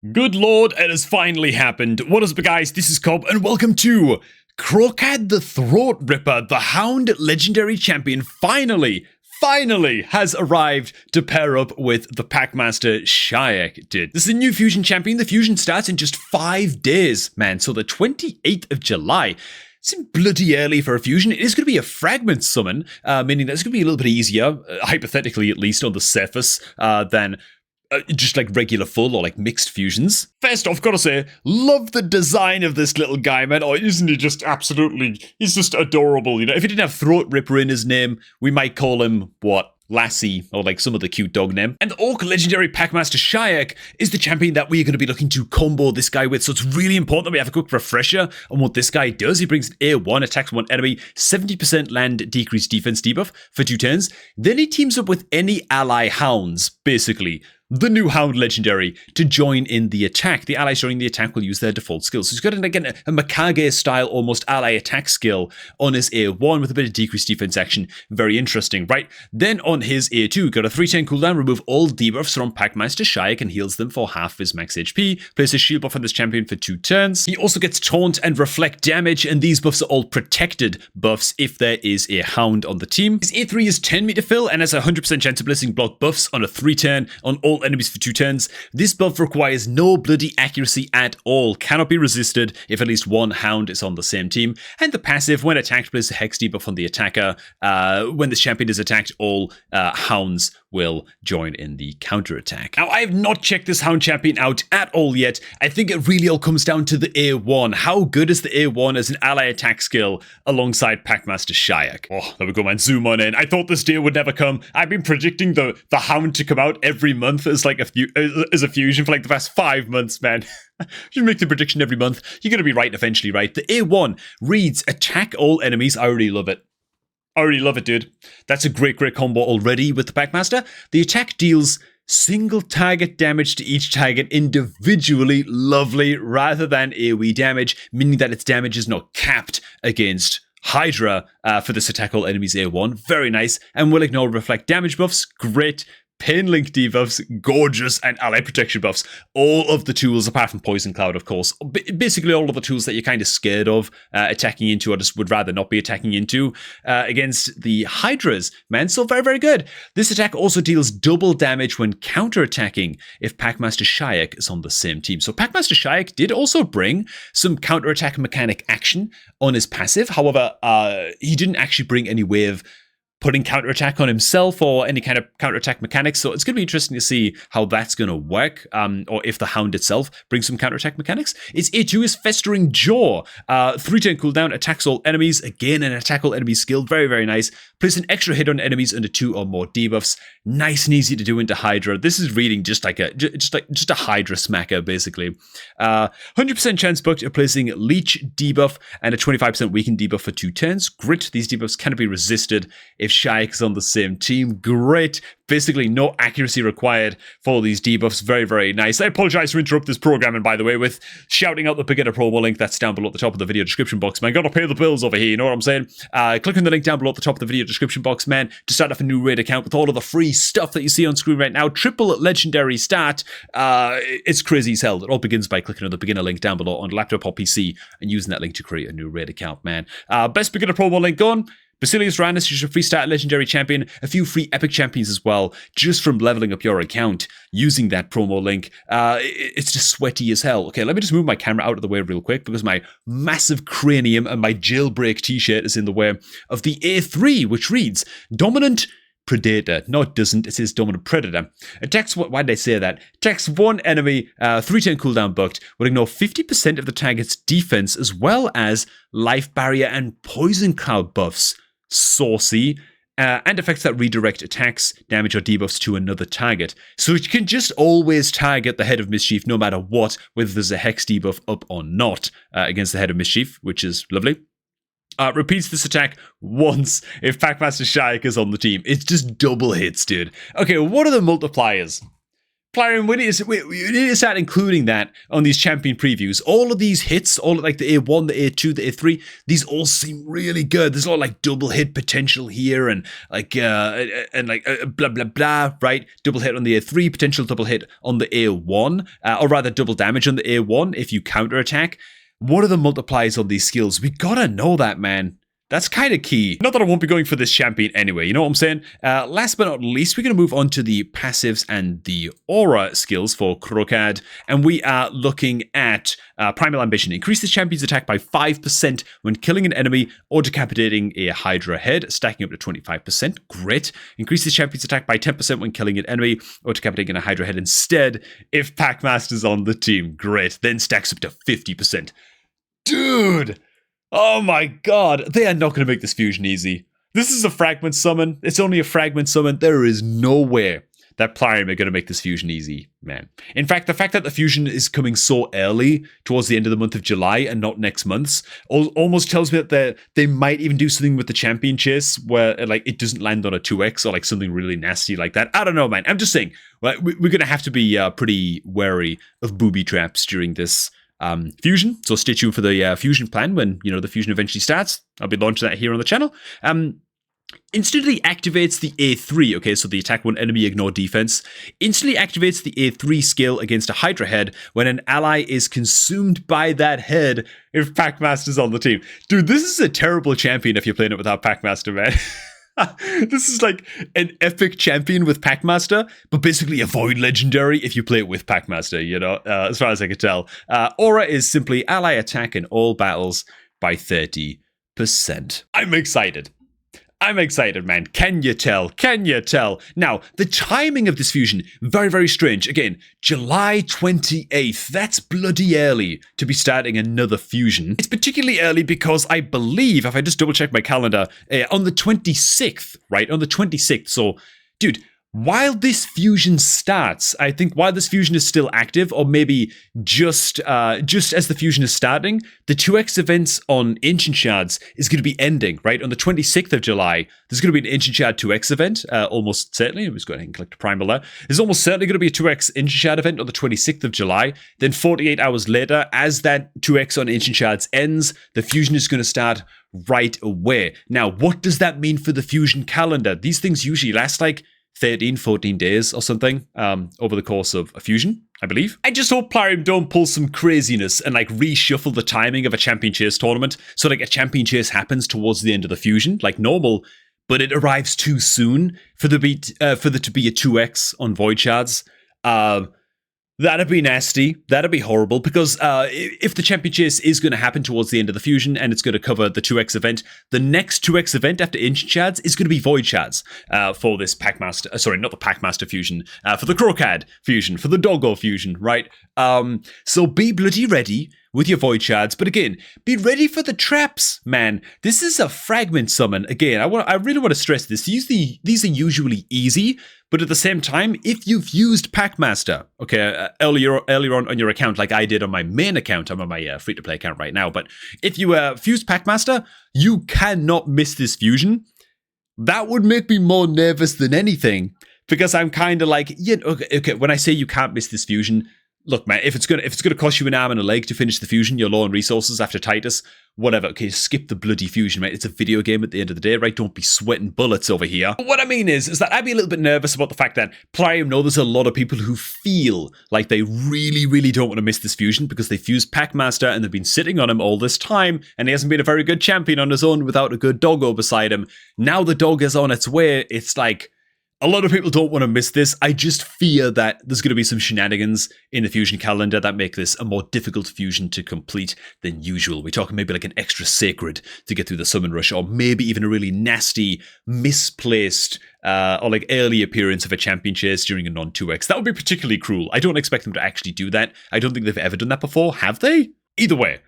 Good lord, it has finally happened. What is up, guys? This is Cobb, and welcome to kro'khad the Throat Ripper, the Hound legendary champion. Finally has arrived to pair up with the Packmaster Shayak did. This is a new fusion champion. The fusion starts in just 5 days, man. So the 28th of July. Seems bloody early for a fusion. It is going to be a fragment summon, meaning that it's going to be a little bit easier, hypothetically at least on the surface, than just like regular full or like mixed fusions. First off, gotta say, love the design of this little guy, man. Oh, isn't he just absolutely, he's just adorable, you know? If he didn't have Throat Ripper in his name, we might call him, what? Lassie, or like some of the cute dog name. And the Orc legendary Packmaster Shayak is the champion that we're going to be looking to combo this guy with, so it's really important that we have a quick refresher on what this guy does. He brings an A1, attacks one enemy, 70% land, decreased defense debuff for 2 turns. Then he teams up with any ally hounds, basically. The new Hound legendary to join in the attack. The allies joining the attack will use their default skills. So he's got again a Mikage style almost ally attack skill on his A1 with a bit of decreased defense action. Very interesting, right? Then on his A2, got a 3-turn cooldown, remove all debuffs from Packmaster Shayak and heals them for half his max HP. Place a shield buff on this champion for 2 turns. He also gets taunt and reflect damage, and these buffs are all protected buffs if there is a Hound on the team. His A3 is 10 meter fill and has a 100% chance of placing block buffs on a 3-turn on all enemies for 2 turns. This buff requires no bloody accuracy at all, cannot be resisted if at least one Hound is on the same team. And the passive, when attacked, places a hex debuff on the attacker. When this champion is attacked, all Hounds will join in the counter attack. Now, I have not checked this Hound champion out at all yet. I think it really all comes down to the A1. How good is the A1 as an ally attack skill alongside Packmaster Shayak? Oh, there we go, man. Zoom on in. I thought this day would never come. I've been predicting the Hound to come out every month as like as a fusion for like the past 5 months, man. You make the prediction every month. You're going to be right eventually, right? The A1 reads attack all enemies. I already love it. I already love it, dude. That's a great combo already with the Packmaster. The attack deals single target damage to each target individually, lovely, rather than AoE damage, meaning that its damage is not capped against Hydra for this attack all enemies A1. Very nice. And will ignore reflect damage buffs. Great. Pain link debuffs, gorgeous, and ally protection buffs. All of the tools, apart from Poison Cloud, of course. Basically all of the tools that you're kind of scared of attacking into, or just would rather not be attacking into against the Hydras. Man, still very good. This attack also deals double damage when counter-attacking if Packmaster Shayak is on the same team. So Packmaster Shayak did also bring some counter-attack mechanic action on his passive. However, he didn't actually bring any way of putting counterattack on himself or any kind of counterattack mechanics. So it's going to be interesting to see how that's going to work, or if the Hound itself brings some counterattack mechanics. Its A2 is Festering Jaw. 3-turn cooldown, attacks all enemies. Again, an attack all enemies skill. Very nice. Place an extra hit on enemies under 2 or more debuffs. Nice and easy to do into Hydra. This is reading just like a Hydra smacker, basically. 100% chance booked of placing Leech debuff and a 25% weaken debuff for 2 turns. Grit. These debuffs cannot be resisted if Shayak is on the same team. Great. Basically, no accuracy required for these debuffs. Very nice. I apologize for interrupt this programming, by the way, with shouting out the beginner promo link that's down below at the top of the video description box, man. Gotta pay the bills over here, you know what I'm saying? Click on the link down below at the top of the video description box, man, to start off a new raid account with all of the free stuff that you see on screen right now. Triple legendary start. It's crazy as hell. It all begins by clicking on the beginner link down below on laptop or PC and using that link to create a new raid account, man. Best beginner promo link going. Basilius Randus is a free start legendary champion, a few free epic champions as well, just from leveling up your account using that promo link. It's just sweaty as hell. Okay, let me just move my camera out of the way real quick because my massive cranium and my jailbreak t-shirt is in the way of the A3, which reads, Dominant Predator. No, it doesn't. It says Dominant Predator. Attacks, why did I say that? Attacks one enemy, 3-turn cooldown booked, will ignore 50% of the target's defense as well as life barrier and poison cloud buffs. Saucy. And effects that redirect attacks, damage, or debuffs to another target. So it can just always target the Head of Mischief no matter what, whether there's a Hex debuff up or not against the Head of Mischief, which is lovely. Repeats this attack once if Packmaster Shayak is on the team. It's just double hits, dude. Okay, what are the multipliers? Plarium, we need to start including that on these champion previews. All of these hits, all of like the A1, the A2, the A3, these all seem really good. There's a lot of like double hit potential here and like blah blah blah, right? Double hit on the A3, potential double hit on the A1, or rather double damage on the A1 if you counter attack. What are the multipliers on these skills? We gotta know that, man. That's kind of key. Not that I won't be going for this champion anyway, you know what I'm saying? Last but not least, we're going to move on to the passives and the aura skills for kro'khad. And we are looking at Primal Ambition. Increase this champion's attack by 5% when killing an enemy or decapitating a Hydra head, stacking up to 25%. Great. Increase this champion's attack by 10% when killing an enemy or decapitating a Hydra head instead if Packmaster's on the team. Great. Then stacks up to 50%. Dude! Oh my god, they are not going to make this fusion easy. This is a fragment summon. It's only a fragment summon. There is no way that Plarium are going to make this fusion easy, man. In fact, the fact that the fusion is coming so early towards the end of the month of July and not next month's almost tells me that they might even do something with the champion chase where like it doesn't land on a 2x or like something really nasty like that. I don't know, man. I'm just saying, we're going to have to be pretty wary of booby traps during this fusion, so stay tuned for the fusion plan when, you know, the fusion eventually starts. I'll be launching that here on the channel. Instantly activates the A3, okay, so the attack one enemy ignore defense. Instantly activates the A3 skill against a Hydra head when an ally is consumed by that head if Packmaster's on the team. Dude, this is a terrible champion if you're playing it without Packmaster, man. This is like an epic champion with Packmaster, but basically a void legendary if you play it with Packmaster, you know, as far as I could tell. Aura is simply ally attack in all battles by 30%. I'm excited. I'm excited, man. Can you tell? Can you tell? Now, the timing of this fusion, very, very strange. Again, July 28th. That's bloody early to be starting another fusion. It's particularly early because I believe, if I just double check my calendar, on the 26th, right? On the 26th. So, dude, while this fusion starts, I think while this fusion is still active, or maybe just as the fusion is starting, the 2x events on Ancient Shards is going to be ending, right? On the 26th of July, there's going to be an Ancient Shard 2x event, almost certainly. I'm just going ahead and click the Primal there. There's almost certainly going to be a 2x Ancient Shard event on the 26th of July. Then 48 hours later, as that 2x on Ancient Shards ends, the fusion is going to start right away. Now, what does that mean for the fusion calendar? These things usually last like 13, 14 days or something over the course of a fusion, I believe. I just hope Plarium don't pull some craziness and like reshuffle the timing of a champion chase tournament so like a champion chase happens towards the end of the fusion, like normal, but it arrives too soon for there to be a 2x on Void Shards. That'd be nasty. That'd be horrible because if the champion chase is going to happen towards the end of the fusion and it's going to cover the 2x event, the next 2x event after Ancient Shards is going to be Void Shards for this Packmaster. Sorry, not the Packmaster fusion. For the kro'khad fusion, for the Doggo fusion, right? So be bloody ready with your Void Shards, but again, be ready for the traps, man. This is a fragment summon. Again, I really want to stress this. These are usually easy, but at the same time, if you've used Packmaster, okay, earlier on your account, like I did on my main account, I'm on my free-to-play account right now, but if you fused Packmaster, you cannot miss this fusion. That would make me more nervous than anything, because I'm kind of like, yeah, okay, when I say you can't miss this fusion, look, man, if it's gonna cost you an arm and a leg to finish the fusion, you're low on resources after Titus, whatever. Okay, skip the bloody fusion, right? It's a video game at the end of the day, right? Don't be sweating bullets over here. But what I mean is that I'd be a little bit nervous about the fact that Plarium know there's a lot of people who feel like they really, really don't want to miss this fusion because they fused Packmaster and they've been sitting on him all this time and he hasn't been a very good champion on his own without a good doggo beside him. Now the dog is on its way. It's like, a lot of people don't want to miss this. I just fear that there's going to be some shenanigans in the fusion calendar that make this a more difficult fusion to complete than usual. We're talking maybe like an extra sacred to get through the summon rush, or maybe even a really nasty, misplaced, or like early appearance of a champion chase during a non-2x. That would be particularly cruel. I don't expect them to actually do that. I don't think they've ever done that before. Have they? Either way,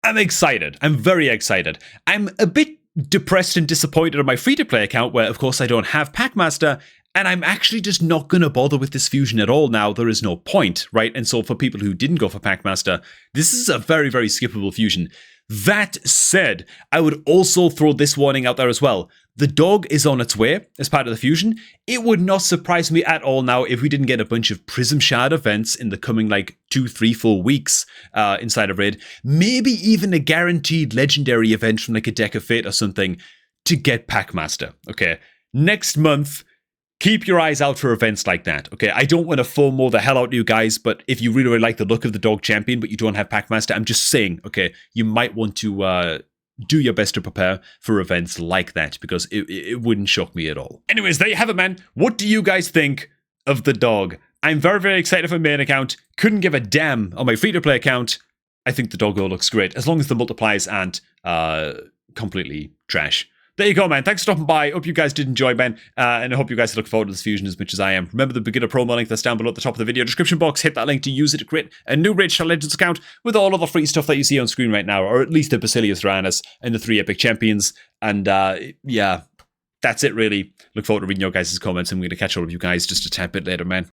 I'm excited. I'm very excited. I'm a bit depressed and disappointed on my free-to-play account where, of course, I don't have Packmaster, and I'm actually just not going to bother with this fusion at all now. There is no point, right? And so for people who didn't go for Packmaster, this is a very, very skippable fusion. That said, I would also throw this warning out there as well. The dog is on its way as part of the fusion. It would not surprise me at all now if we didn't get a bunch of Prism Shard events in the coming 2, 3, 4 weeks inside of Raid. Maybe even a guaranteed legendary event from a Deck of Fate or something to get Packmaster. Okay, next month, keep your eyes out for events like that. Okay, I don't want to FOMO the hell out of you guys, but if you really like the look of the dog champion, but you don't have Packmaster, I'm just saying, okay, you might want to do your best to prepare for events like that, because it wouldn't shock me at all. Anyways, there you have it, man. What do you guys think of the dog? I'm very, very excited for my main account. Couldn't give a damn on my free-to-play account. I think the doggo looks great, as long as the multipliers aren't completely trash. There you go, man. Thanks for stopping by. Hope you guys did enjoy, man. And I hope you guys look forward to this fusion as much as I am. Remember the beginner promo link that's down below at the top of the video description box. Hit that link to use it to create a new Raid Shadow Legends account with all of the free stuff that you see on screen right now, or at least the Basilius Tyrannus and the 3 epic champions. And yeah, that's it really. Look forward to reading your guys' comments, and we're going to catch all of you guys just a tad bit later, man.